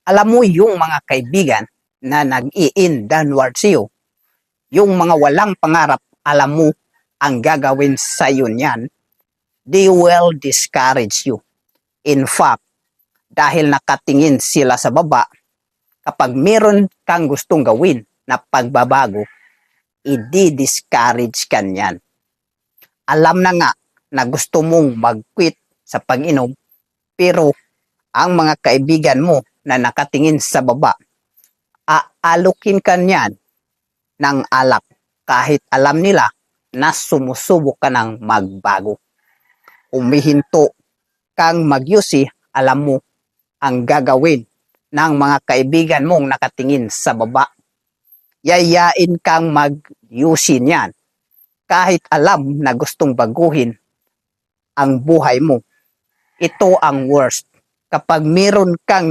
Alam mo yung mga kaibigan na nag-i-in downward sa'yo, yung mga walang pangarap, alam mo ang gagawin sa'yo niyan, they will discourage you. In fact, dahil nakatingin sila sa baba, kapag meron kang gustong gawin na pagbabago, i-discourage ka niyan. Alam na nga na gusto mong mag-quit sa pag-inom, pero ang mga kaibigan mo na nakatingin sa baba, aalukin ka niyan ng alak kahit alam nila na sumusubok ka ng magbago. Umihinto kang magyusi, alam mo ang gagawin ng mga kaibigan mong nakatingin sa baba. Yayain kang magyusi niyan kahit alam na gustong baguhin ang buhay mo. Ito ang worst. Kapag meron kang